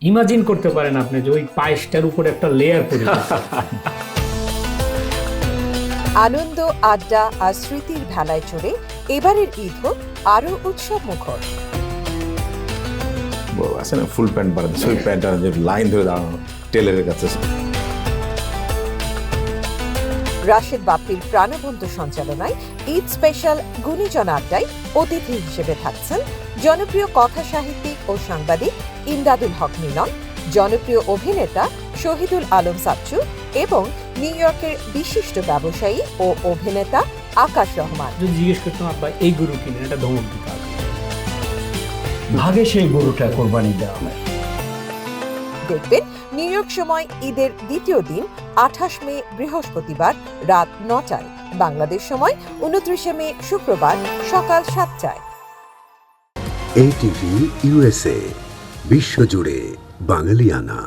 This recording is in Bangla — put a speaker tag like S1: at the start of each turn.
S1: ইমাজিন করতে পারেন আপনি যে ওই পায়েসটার উপর একটা লেয়ার পড়ে গেছে।
S2: আনন্দ, আড্ডা আর স্মৃতির ভেলায় চড়ে এবারের ঈদ হোক আরো উৎসব মুখর।
S3: আছে না ফুল প্যান্ট বানাতে, ওই প্যান্টটা যে লাইন ধরে দাঁড়ানো টেলারের কাছে।
S2: রাশেদ বাপ্পির প্রাণবন্ত সঞ্চালনায় ঈদ স্পেশাল গুণীজন আড্ডায় অতিথি হিসেবে থাকছেন জনপ্রিয় কথা সাহিত্যিক ও সাংবাদিক ইমদাদুল হক মিলন, জনপ্রিয় অভিনেতা শহীদুল আলম সাচ্চু এবং নিউ ইয়র্কের বিশিষ্ট ব্যবসায়ী ও অভিনেতা আকাশ রহমান।
S1: যদি জিজ্ঞেস করতাম আব্বা এই গরু কিনে, এটা ধমক দিত
S4: ভাগে সেই গরুটা কোরবানি দেওয়া হয়।
S2: দেখবেন নিউ ইয়র্ক সময় ঈদের দ্বিতীয় দিন 28 মে বৃহস্পতিবার রাত 9টায়, বাংলাদেশ সময় 29 মে শুক্রবার সকাল 7টায়।
S5: ATV USA বিশ্বজুড়ে বাঙালিয়ানা।